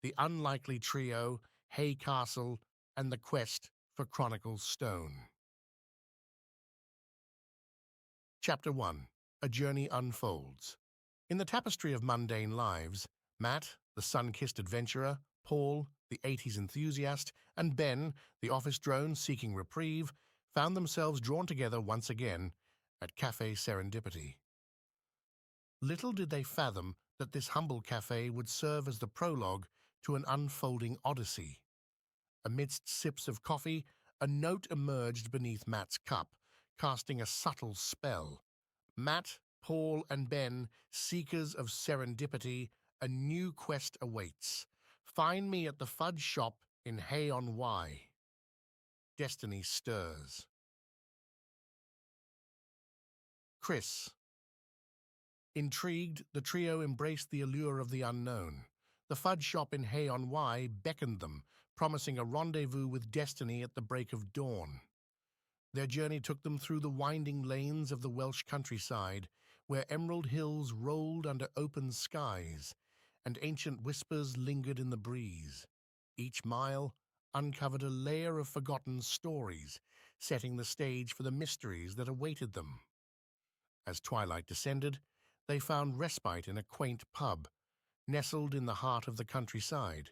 the unlikely trio, Hay Castle, and the quest for Chronicle Stone. Chapter 1. A Journey Unfolds. In the tapestry of mundane lives, Matt, the sun-kissed adventurer, Paul, the 80s enthusiast, and Ben, the office drone seeking reprieve, found themselves drawn together once again at Café Serendipity. Little did they fathom that this humble cafe would serve as the prologue to an unfolding odyssey. Amidst sips of coffee, a note emerged beneath Matt's cup, casting a subtle spell. Matt, Paul, and Ben, seekers of serendipity, a new quest awaits. Find me at the fudge shop in Hay-on-Wye. Destiny stirs. Chris. Intrigued, the trio embraced the allure of the unknown. The fudge shop in Hay-on-Wye beckoned them, promising a rendezvous with destiny at the break of dawn. Their journey took them through the winding lanes of the Welsh countryside, where emerald hills rolled under open skies, and ancient whispers lingered in the breeze. Each mile uncovered a layer of forgotten stories, setting the stage for the mysteries that awaited them. As twilight descended, they found respite in a quaint pub, nestled in the heart of the countryside.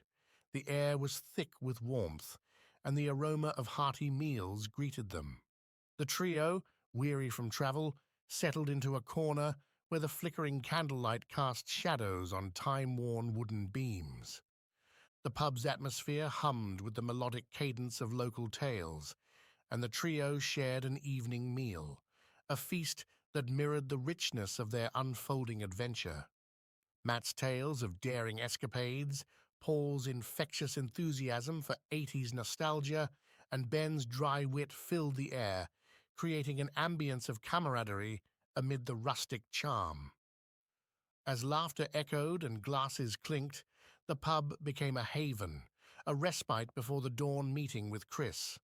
The air was thick with warmth, and the aroma of hearty meals greeted them. The trio, weary from travel, settled into a corner where the flickering candlelight cast shadows on time-worn wooden beams. The pub's atmosphere hummed with the melodic cadence of local tales, and the trio shared an evening meal, a feast that mirrored the richness of their unfolding adventure. Matt's tales of daring escapades, Paul's infectious enthusiasm for 80s nostalgia, and Ben's dry wit filled the air, creating an ambience of camaraderie amid the rustic charm. As laughter echoed and glasses clinked, the pub became a haven, a respite before the dawn meeting with Chris.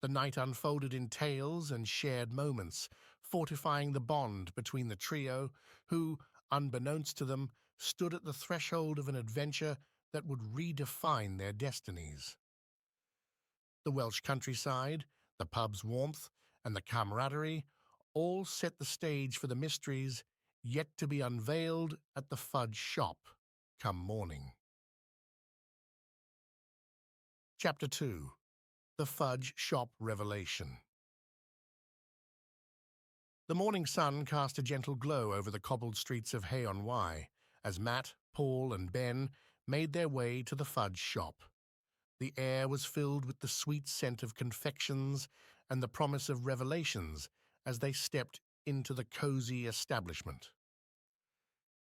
The night unfolded in tales and shared moments, fortifying the bond between the trio, who, unbeknownst to them, stood at the threshold of an adventure that would redefine their destinies. The Welsh countryside, the pub's warmth, and the camaraderie all set the stage for the mysteries yet to be unveiled at the fudge shop come morning. Chapter 2. The Fudge Shop Revelation. The morning sun cast a gentle glow over the cobbled streets of Hay-on-Wye as Matt, Paul, and Ben made their way to the fudge shop. The air was filled with the sweet scent of confections and the promise of revelations as they stepped into the cozy establishment.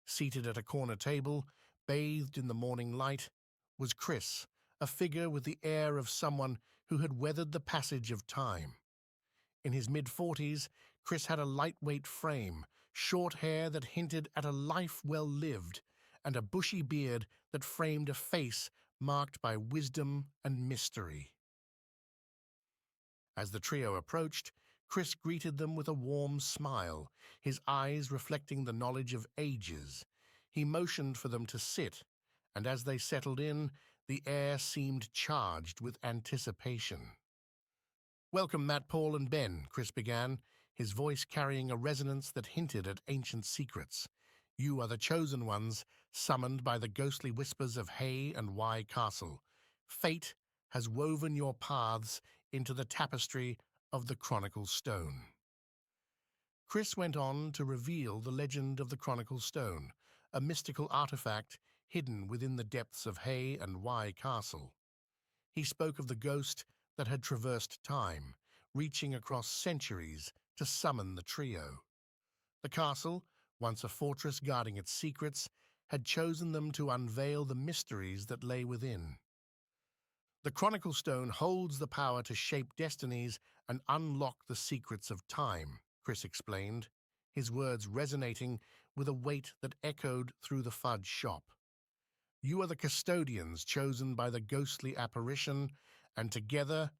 Seated at a corner table, bathed in the morning light, was Chris, a figure with the air of someone who had weathered the passage of time. In his mid-40s, Chris had a lightweight frame, short hair that hinted at a life well lived, and a bushy beard that framed a face marked by wisdom and mystery. As the trio approached, Chris greeted them with a warm smile, his eyes reflecting the knowledge of ages. He motioned for them to sit, and as they settled in, the air seemed charged with anticipation. "Welcome, Matt, Paul, and Ben," Chris began, his voice carrying a resonance that hinted at ancient secrets. "You are the chosen ones, summoned by the ghostly whispers of Hay-on-Wye Castle. Fate has woven your paths into the tapestry of the Chronicle Stone." Chris went on to reveal the legend of the Chronicle Stone, a mystical artifact hidden within the depths of Hay-on-Wye Castle. He spoke of the ghost that had traversed time, reaching across centuries to summon the trio. The castle, once a fortress guarding its secrets, had chosen them to unveil the mysteries that lay within. The Chronicle Stone holds the power to shape destinies and unlock the secrets of time, Chris explained, his words resonating with a weight that echoed through the fudge shop. "You are the custodians chosen by the ghostly apparition, and together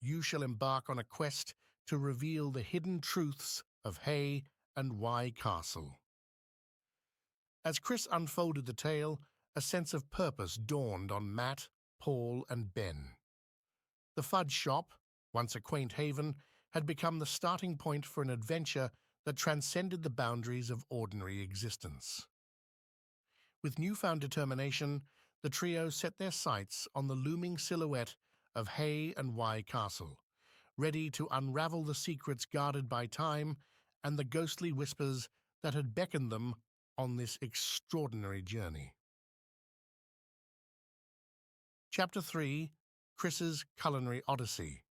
you shall embark on a quest to reveal the hidden truths of Hay-on-Wye Castle." As Chris unfolded the tale, a sense of purpose dawned on Matt, Paul, and Ben. The fudge shop, once a quaint haven, had become the starting point for an adventure that transcended the boundaries of ordinary existence. With newfound determination, the trio set their sights on the looming silhouette of Hay and Wye Castle, ready to unravel the secrets guarded by time and the ghostly whispers that had beckoned them on this extraordinary journey. Chapter 3: Chris's Culinary Odyssey.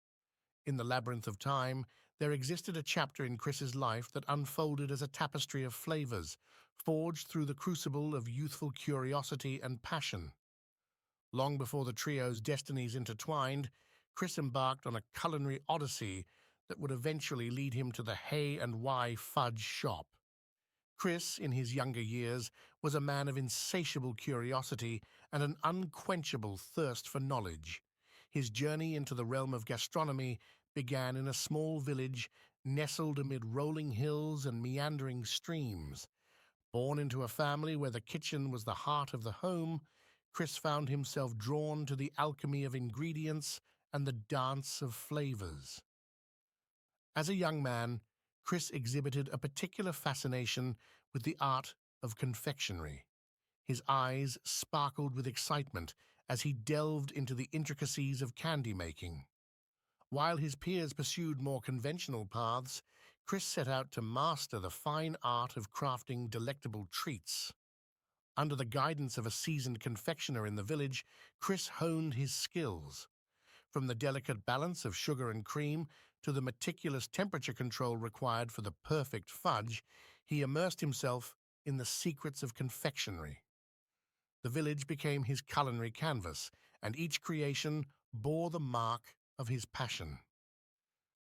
In the labyrinth of time, there existed a chapter in Chris's life that unfolded as a tapestry of flavors, forged through the crucible of youthful curiosity and passion. Long before the trio's destinies intertwined, Chris embarked on a culinary odyssey that would eventually lead him to the Hay and Wye fudge shop. Chris, in his younger years, was a man of insatiable curiosity and an unquenchable thirst for knowledge. His journey into the realm of gastronomy began in a small village nestled amid rolling hills and meandering streams. Born into a family where the kitchen was the heart of the home, Chris found himself drawn to the alchemy of ingredients and the dance of flavors. As a young man, Chris exhibited a particular fascination with the art of confectionery. His eyes sparkled with excitement as he delved into the intricacies of candy making. While his peers pursued more conventional paths, Chris set out to master the fine art of crafting delectable treats. Under the guidance of a seasoned confectioner in the village, Chris honed his skills. From the delicate balance of sugar and cream to the meticulous temperature control required for the perfect fudge, he immersed himself in the secrets of confectionery. The village became his culinary canvas, and each creation bore the mark of his passion.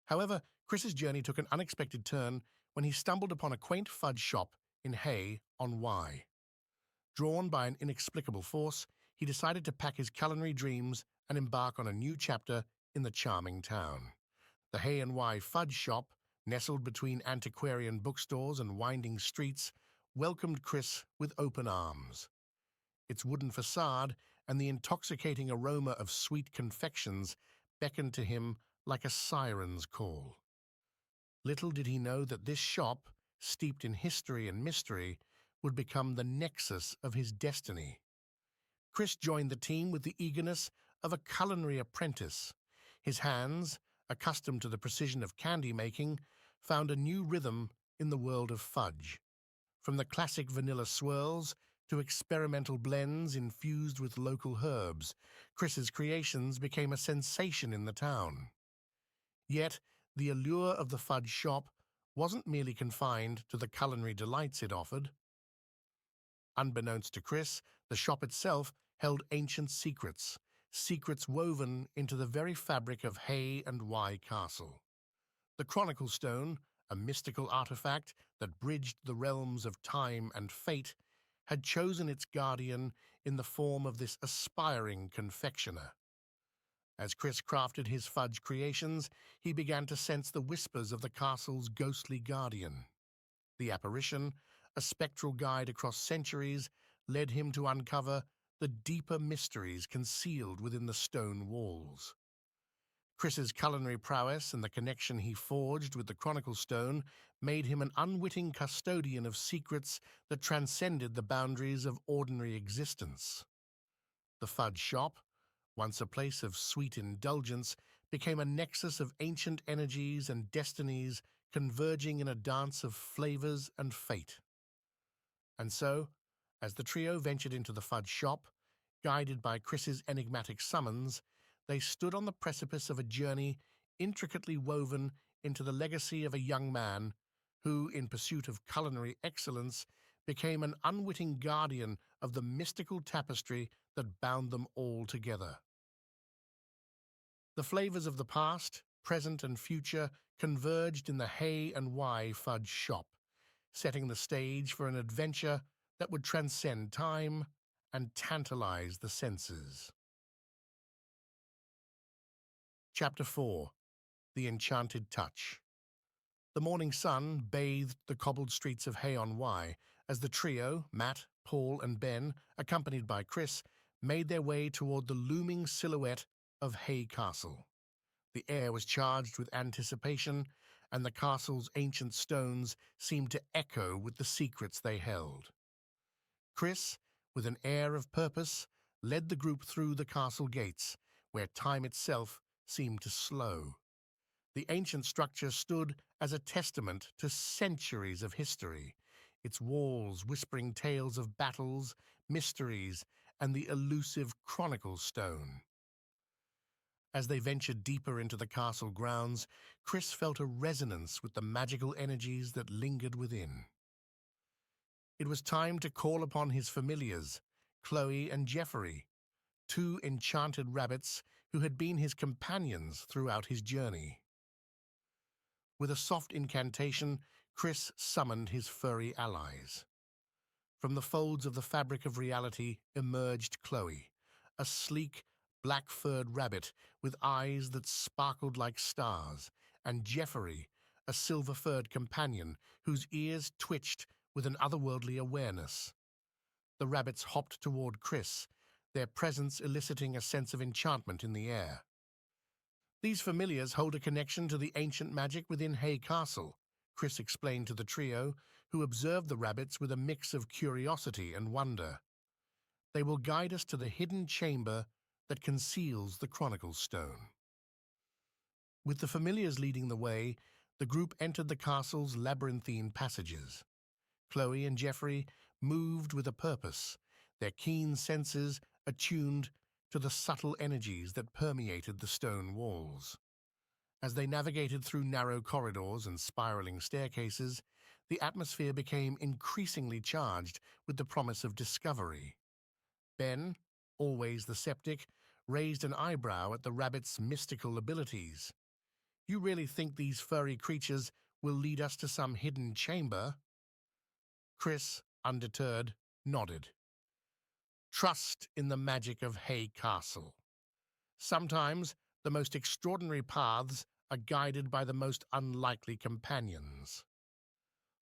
However, Chris's journey took an unexpected turn when he stumbled upon a quaint fudge shop in Hay on Wye. Drawn by an inexplicable force, he decided to pack his culinary dreams and embark on a new chapter in the charming town. The Hay and Wye fudge shop, nestled between antiquarian bookstores and winding streets, welcomed Chris with open arms. Its wooden facade and the intoxicating aroma of sweet confections beckoned to him like a siren's call. Little did he know that this shop, steeped in history and mystery, would become the nexus of his destiny. Chris joined the team with the eagerness of a culinary apprentice. His hands, accustomed to the precision of candy making, found a new rhythm in the world of fudge. From the classic vanilla swirls to experimental blends infused with local herbs, Chris's creations became a sensation in the town. Yet, the allure of the fudge shop wasn't merely confined to the culinary delights it offered. Unbeknownst to Chris, the shop itself held ancient secrets, secrets woven into the very fabric of Hay and Wye Castle. The chronicle stone, a mystical artifact that bridged the realms of time and fate, had chosen its guardian in the form of this aspiring confectioner. As Chris crafted his fudge creations, he began to sense the whispers of the castle's ghostly guardian. The apparition, a spectral guide across centuries, led him to uncover the deeper mysteries concealed within the stone walls. Chris's culinary prowess and the connection he forged with the chronicle stone made him an unwitting custodian of secrets that transcended the boundaries of ordinary existence. The fudge shop, once a place of sweet indulgence, became a nexus of ancient energies and destinies converging in a dance of flavors and fate. And so, as the trio ventured into the fudge shop, guided by Chris's enigmatic summons, they stood on the precipice of a journey intricately woven into the legacy of a young man who, in pursuit of culinary excellence, became an unwitting guardian of the mystical tapestry that bound them all together. The flavors of the past, present, and future converged in the Hay and Wye fudge shop, setting the stage for an adventure that would transcend time and tantalize the senses. Chapter 4: The Enchanted Touch. The morning sun bathed the cobbled streets of Hay on Wye as the trio, Matt, Paul and Ben, accompanied by Chris, made their way toward the looming silhouette of Hay Castle. The air was charged with anticipation, and the castle's ancient stones seemed to echo with the secrets they held. Chris, with an air of purpose, led the group through the castle gates, where time itself seemed to slow. The ancient structure stood as a testament to centuries of history, its walls whispering tales of battles, mysteries, and the elusive chronicle stone. As they ventured deeper into the castle grounds, Chris felt a resonance with the magical energies that lingered within. It was time to call upon his familiars, Chloe and Jeffrey, two enchanted rabbits who had been his companions throughout his journey. With a soft incantation, Chris summoned his furry allies. From the folds of the fabric of reality emerged Chloe, a sleek, black-furred rabbit with eyes that sparkled like stars, and Jeffrey, a silver-furred companion whose ears twitched with an otherworldly awareness. The rabbits hopped toward Chris, their presence eliciting a sense of enchantment in the air. These familiars hold a connection to the ancient magic within Hay Castle, Chris explained to the trio, who observed the rabbits with a mix of curiosity and wonder. They will guide us to the hidden chamber that conceals the chronicle stone. With the familiars leading the way, the group entered the castle's labyrinthine passages. Chloe and Jeffrey moved with a purpose, their keen senses attuned to the subtle energies that permeated the stone walls. As they navigated through narrow corridors and spiraling staircases, the atmosphere became increasingly charged with the promise of discovery. Ben, always the skeptic, raised an eyebrow at the rabbit's mystical abilities. "You really think these furry creatures will lead us to some hidden chamber?" Chris, undeterred, nodded. "Trust in the magic of Hay Castle. Sometimes the most extraordinary paths are guided by the most unlikely companions."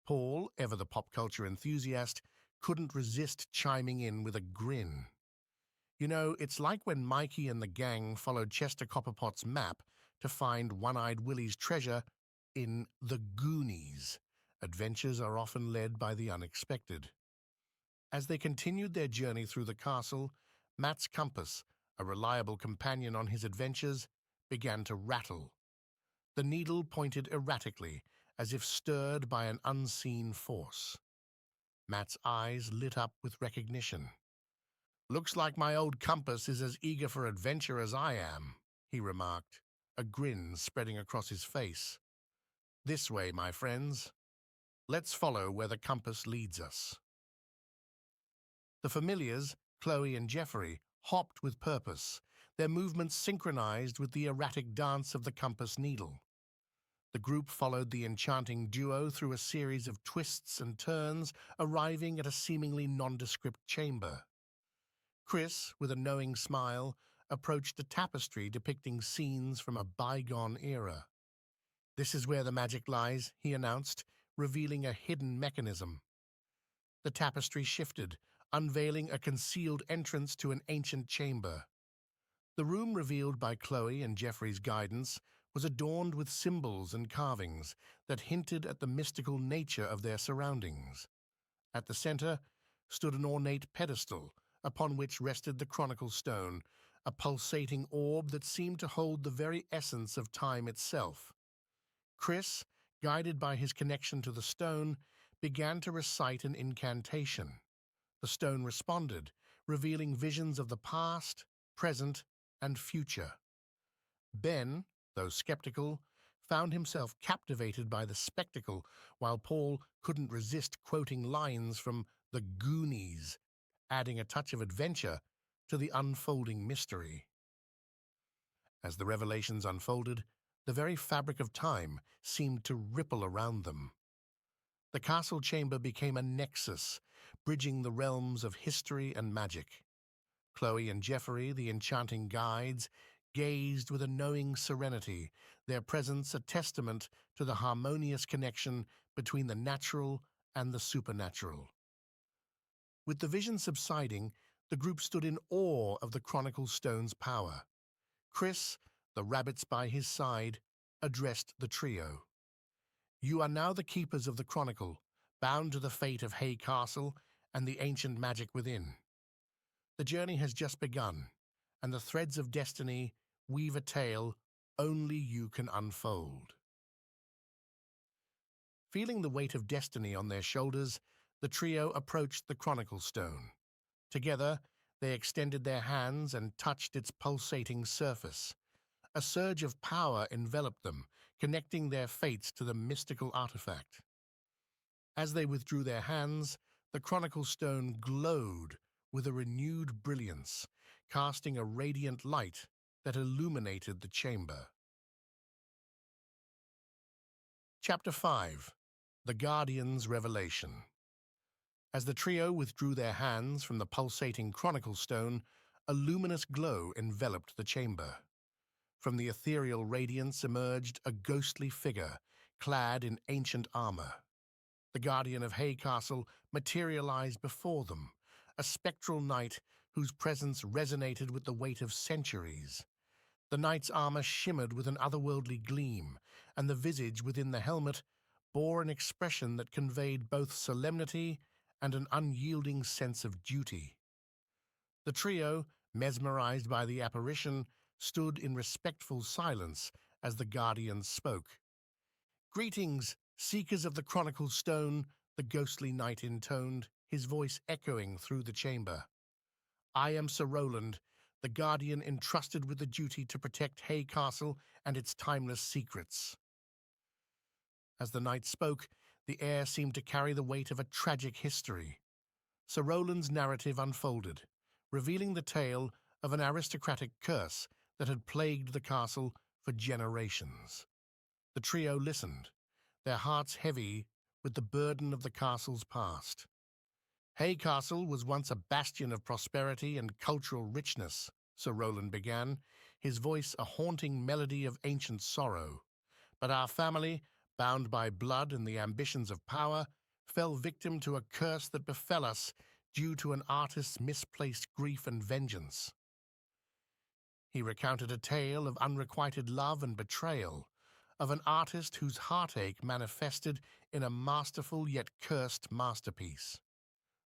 Paul, ever the pop culture enthusiast, couldn't resist chiming in with a grin. "You know, it's like when Mikey and the gang followed Chester Copperpot's map to find One-Eyed Willie's treasure in the Goonies. Adventures are often led by the unexpected." As they continued their journey through the castle, Matt's compass, a reliable companion on his adventures, began to rattle. The needle pointed erratically, as if stirred by an unseen force. Matt's eyes lit up with recognition. "Looks like my old compass is as eager for adventure as I am," he remarked, a grin spreading across his face. "This way, my friends. Let's follow where the compass leads us." The familiars, Chloe and Jeffrey, hopped with purpose, their movements synchronized with the erratic dance of the compass needle. The group followed the enchanting duo through a series of twists and turns, arriving at a seemingly nondescript chamber. Chris, with a knowing smile, approached a tapestry depicting scenes from a bygone era. "This is where the magic lies," he announced, revealing a hidden mechanism. The tapestry shifted, unveiling a concealed entrance to an ancient chamber. The room revealed by Chloe and Jeffrey's guidance was adorned with symbols and carvings that hinted at the mystical nature of their surroundings. At the center stood an ornate pedestal, upon which rested the chronicle stone, a pulsating orb that seemed to hold the very essence of time itself. Chris, guided by his connection to the stone, began to recite an incantation. The stone responded, revealing visions of the past, present, and future. Ben, though skeptical, found himself captivated by the spectacle, while Paul couldn't resist quoting lines from the Goonies, adding a touch of adventure to the unfolding mystery. As the revelations unfolded, the very fabric of time seemed to ripple around them. The castle chamber became a nexus, bridging the realms of history and magic. Chloe and Jeffrey, the enchanting guides, gazed with a knowing serenity, their presence a testament to the harmonious connection between the natural and the supernatural. With the vision subsiding, the group stood in awe of the chronicle stone's power. Chris, the rabbits by his side, addressed the trio. You are now the keepers of the chronicle, bound to the fate of Hay Castle and the ancient magic within. The journey has just begun, and the threads of destiny weave a tale only you can unfold. Feeling the weight of destiny on their shoulders, the trio approached the chronicle stone. Together, they extended their hands and touched its pulsating surface. A surge of power enveloped them, connecting their fates to the mystical artifact. As they withdrew their hands, the chronicle stone glowed with a renewed brilliance, casting a radiant light that illuminated the chamber. Chapter 5. The Guardian's Revelation. As the trio withdrew their hands from the pulsating chronicle stone, a luminous glow enveloped the chamber. From the ethereal radiance emerged a ghostly figure, clad in ancient armor. The guardian of Hay Castle materialized before them, a spectral knight whose presence resonated with the weight of centuries. The knight's armor shimmered with an otherworldly gleam, and the visage within the helmet bore an expression that conveyed both solemnity and an unyielding sense of duty. The trio, mesmerized by the apparition, stood in respectful silence as the guardian spoke. Greetings, seekers of the chronicle stone, the ghostly knight intoned, his voice echoing through the chamber. I am Sir Roland, the guardian entrusted with the duty to protect Hay Castle and its timeless secrets. As the knight spoke, the air seemed to carry the weight of a tragic history. Sir Roland's narrative unfolded, revealing the tale of an aristocratic curse that had plagued the castle for generations. The trio listened, their hearts heavy with the burden of the castle's past. Hay Castle was once a bastion of prosperity and cultural richness, Sir Roland began, his voice a haunting melody of ancient sorrow. But our family, bound by blood and the ambitions of power, fell victim to a curse that befell us due to an artist's misplaced grief and vengeance. He recounted a tale of unrequited love and betrayal, of an artist whose heartache manifested in a masterful yet cursed masterpiece.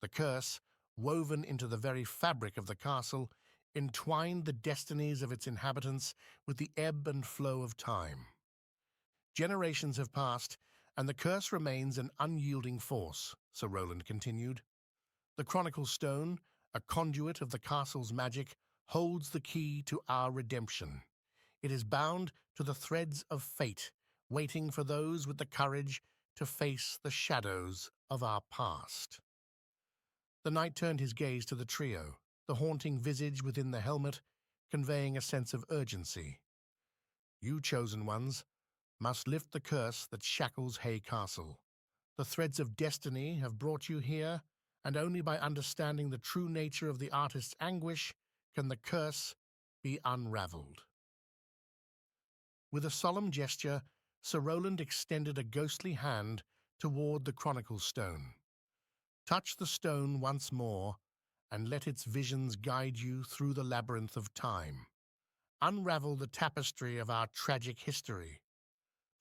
The curse, woven into the very fabric of the castle, entwined the destinies of its inhabitants with the ebb and flow of time. Generations have passed, and the curse remains an unyielding force, Sir Roland continued. The chronicle stone, a conduit of the castle's magic, holds the key to our redemption. It is bound to the threads of fate, waiting for those with the courage to face the shadows of our past. The knight turned his gaze to the trio, the haunting visage within the helmet conveying a sense of urgency. You, chosen ones, must lift the curse that shackles Hay Castle. The threads of destiny have brought you here, and only by understanding the true nature of the artist's anguish can the curse be unraveled. With a solemn gesture, Sir Roland extended a ghostly hand toward the chronicle stone. Touch the stone once more, and let its visions guide you through the labyrinth of time. Unravel the tapestry of our tragic history,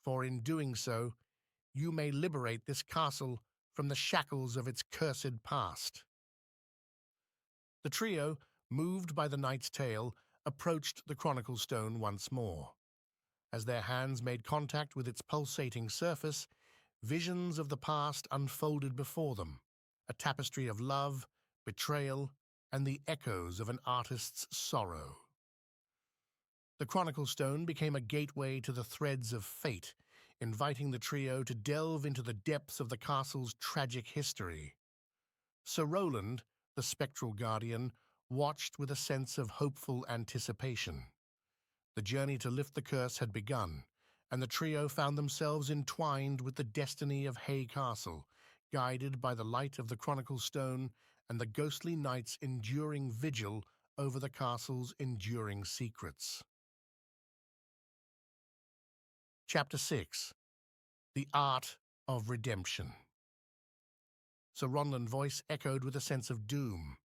for in doing so, you may liberate this castle from the shackles of its cursed past. The trio, moved by the knight's tale, approached the chronicle stone once more. As their hands made contact with its pulsating surface, visions of the past unfolded before them, a tapestry of love, betrayal, and the echoes of an artist's sorrow. The chronicle stone became a gateway to the threads of fate, inviting the trio to delve into the depths of the castle's tragic history. Sir Roland, the spectral guardian, watched with a sense of hopeful anticipation. The journey to lift the curse had begun, and the trio found themselves entwined with the destiny of Hay Castle, guided by the light of the chronicle stone and the ghostly knight's enduring vigil over the castle's enduring secrets. Chapter 6. The Art of Redemption. Sir Ronland's voice echoed with a sense of doom.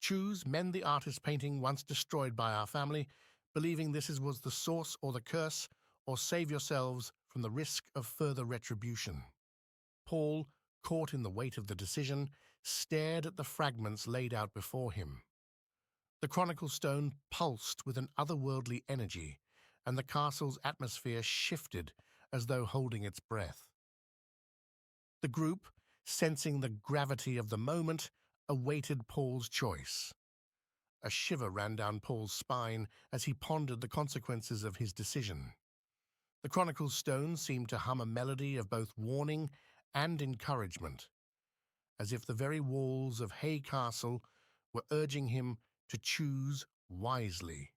Choose, mend the artist's painting once destroyed by our family, believing was the source or the curse, or save yourselves from the risk of further retribution. Paul, caught in the weight of the decision, stared at the fragments laid out before him. The chronicle stone pulsed with an otherworldly energy, and the castle's atmosphere shifted as though holding its breath. The group, sensing the gravity of the moment, awaited Paul's choice. A shiver ran down Paul's spine as he pondered the consequences of his decision. The chronicle's stone seemed to hum a melody of both warning and encouragement, as if the very walls of Hay Castle were urging him to choose wisely.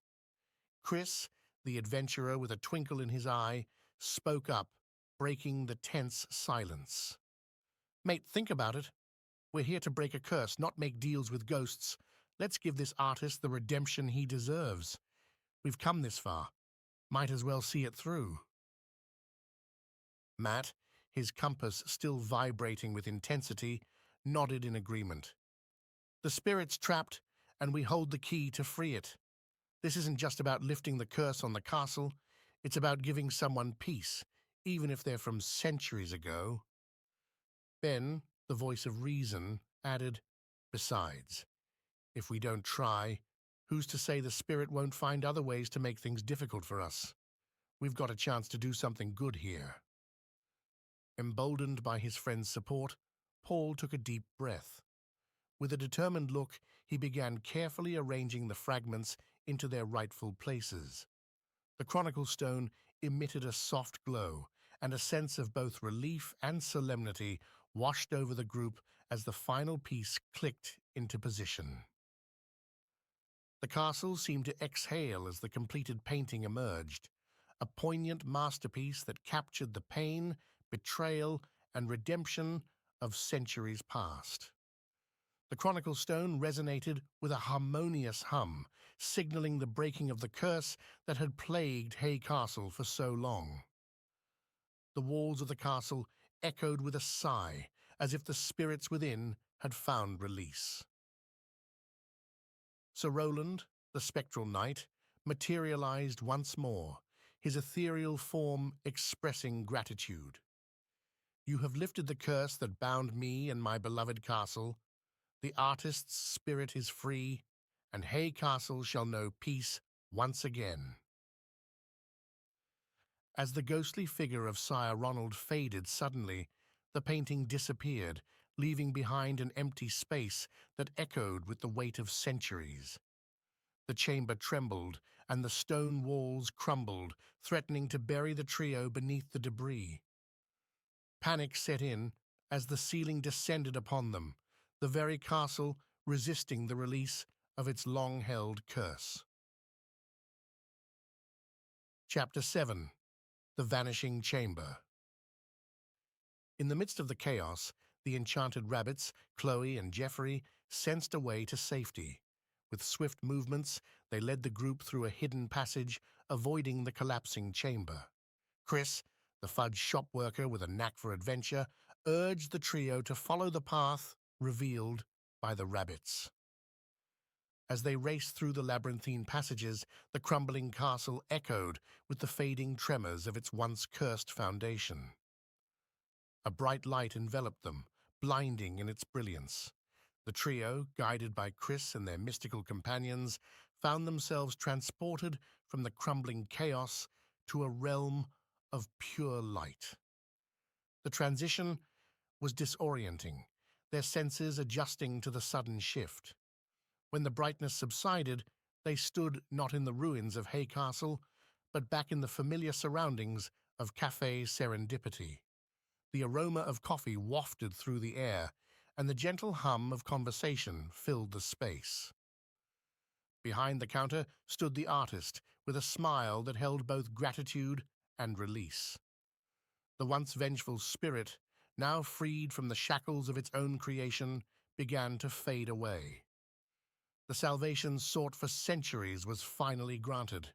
Chris, the adventurer with a twinkle in his eye, spoke up, breaking the tense silence. "Mate, think about it. We're here to break a curse, not make deals with ghosts. Let's give this artist the redemption he deserves. We've come this far. Might as well see it through." Matt, his compass still vibrating with intensity, nodded in agreement. "The spirit's trapped, and we hold the key to free it. This isn't just about lifting the curse on the castle. It's about giving someone peace, even if they're from centuries ago." Ben, the voice of reason, added, "Besides, if we don't try, who's to say the spirit won't find other ways to make things difficult for us? We've got a chance to do something good here." Emboldened by his friend's support, Paul took a deep breath. With a determined look, he began carefully arranging the fragments into their rightful places. The chronicle stone emitted a soft glow, and a sense of both relief and solemnity washed over the group as the final piece clicked into position. The castle seemed to exhale as the completed painting emerged, a poignant masterpiece that captured the pain, betrayal, and redemption of centuries past. The chronicle stone resonated with a harmonious hum, signaling the breaking of the curse that had plagued Hay Castle for so long. The walls of the castle echoed with a sigh, as if the spirits within had found release. Sir Roland, the spectral knight, materialized once more, his ethereal form expressing gratitude. "You have lifted the curse that bound me and my beloved castle. The artist's spirit is free, and Hay Castle shall know peace once again." As the ghostly figure of Sire Ronald faded suddenly, the painting disappeared, leaving behind an empty space that echoed with the weight of centuries. The chamber trembled, and the stone walls crumbled, threatening to bury the trio beneath the debris. Panic set in as the ceiling descended upon them, the very castle resisting the release of its long-held curse. Chapter 7. The Vanishing Chamber. In the midst of the chaos, the enchanted rabbits, Chloe and Geoffrey, sensed a way to safety. With swift movements, they led the group through a hidden passage, avoiding the collapsing chamber. Chris, the fudge shop worker with a knack for adventure, urged the trio to follow the path revealed by the rabbits. As they raced through the labyrinthine passages, the crumbling castle echoed with the fading tremors of its once cursed foundation. A bright light enveloped them, blinding in its brilliance. The trio, guided by Chris and their mystical companions, found themselves transported from the crumbling chaos to a realm of pure light. The transition was disorienting, their senses adjusting to the sudden shift. When the brightness subsided, they stood not in the ruins of Hay Castle, but back in the familiar surroundings of Café Serendipity. The aroma of coffee wafted through the air, and the gentle hum of conversation filled the space. Behind the counter stood the artist, with a smile that held both gratitude and release. The once vengeful spirit, now freed from the shackles of its own creation, began to fade away. The salvation sought for centuries was finally granted.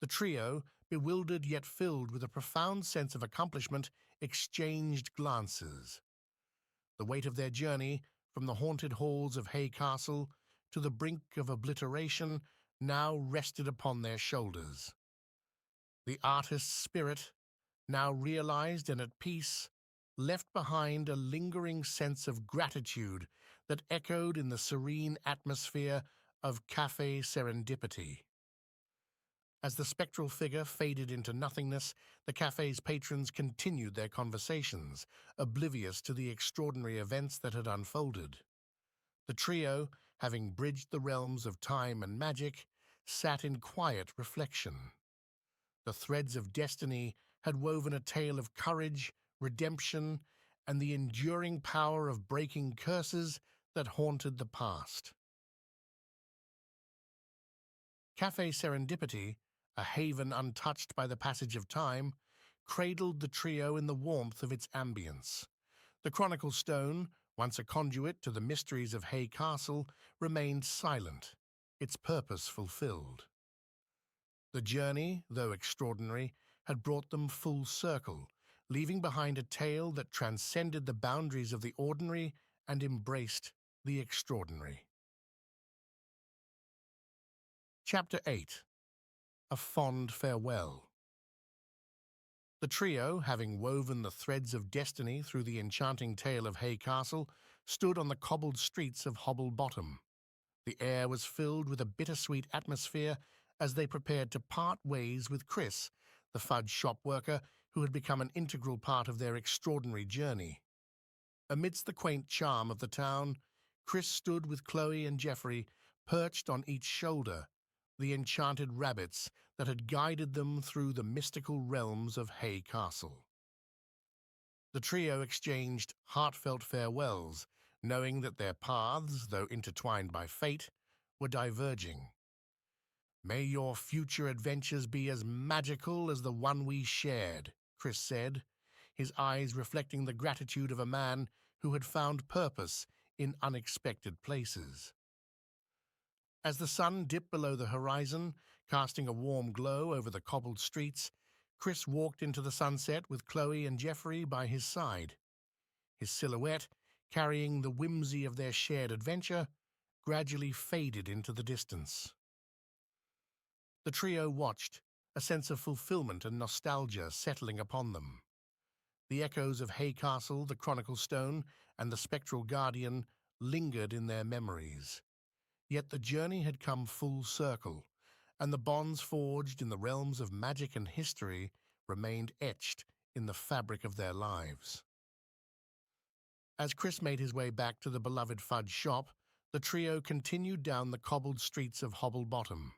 The trio, bewildered yet filled with a profound sense of accomplishment, exchanged glances. The weight of their journey, from the haunted halls of Hay Castle to the brink of obliteration, now rested upon their shoulders. The artist's spirit, now realized and at peace, left behind a lingering sense of gratitude that echoed in the serene atmosphere of Café Serendipity. As the spectral figure faded into nothingness, the cafe's patrons continued their conversations, oblivious to the extraordinary events that had unfolded. The trio, having bridged the realms of time and magic, sat in quiet reflection. The threads of destiny had woven a tale of courage, redemption, and the enduring power of breaking curses that haunted the past. Café Serendipity, a haven untouched by the passage of time, cradled the trio in the warmth of its ambience. The chronicle stone, once a conduit to the mysteries of Hay Castle, remained silent, its purpose fulfilled. The journey, though extraordinary, had brought them full circle, leaving behind a tale that transcended the boundaries of the ordinary and embraced the extraordinary. Chapter 8. A Fond Farewell. The trio, having woven the threads of destiny through the enchanting tale of Hay Castle, stood on the cobbled streets of Hobble Bottom. The air was filled with a bittersweet atmosphere as they prepared to part ways with Chris, the fudge shop worker who had become an integral part of their extraordinary journey. Amidst the quaint charm of the town, Chris stood with Chloe and Geoffrey, perched on each shoulder, the enchanted rabbits that had guided them through the mystical realms of Hay Castle. The trio exchanged heartfelt farewells, knowing that their paths, though intertwined by fate, were diverging. "May your future adventures be as magical as the one we shared," Chris said, his eyes reflecting the gratitude of a man who had found purpose in unexpected places. As the sun dipped below the horizon, casting a warm glow over the cobbled streets, Chris walked into the sunset with Chloe and Geoffrey by his side. His silhouette, carrying the whimsy of their shared adventure, gradually faded into the distance. The trio watched, a sense of fulfillment and nostalgia settling upon them. The echoes of Hay Castle, the chronicle stone, and the spectral guardian lingered in their memories. Yet the journey had come full circle, and the bonds forged in the realms of magic and history remained etched in the fabric of their lives. As Chris made his way back to the beloved fudge shop, the trio continued down the cobbled streets of Hobble Bottom.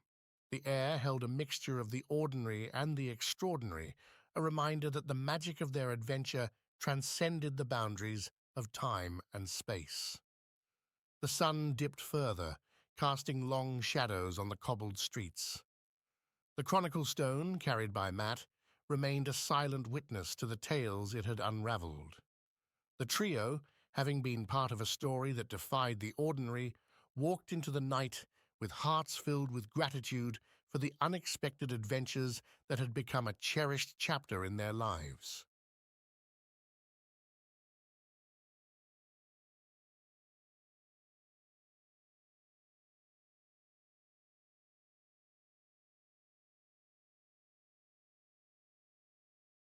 The air held a mixture of the ordinary and the extraordinary, a reminder that the magic of their adventure transcended the boundaries of time and space. The sun dipped further, casting long shadows on the cobbled streets. The chronicle stone, carried by Matt, remained a silent witness to the tales it had unraveled. The trio, having been part of a story that defied the ordinary, walked into the night with hearts filled with gratitude for the unexpected adventures that had become a cherished chapter in their lives.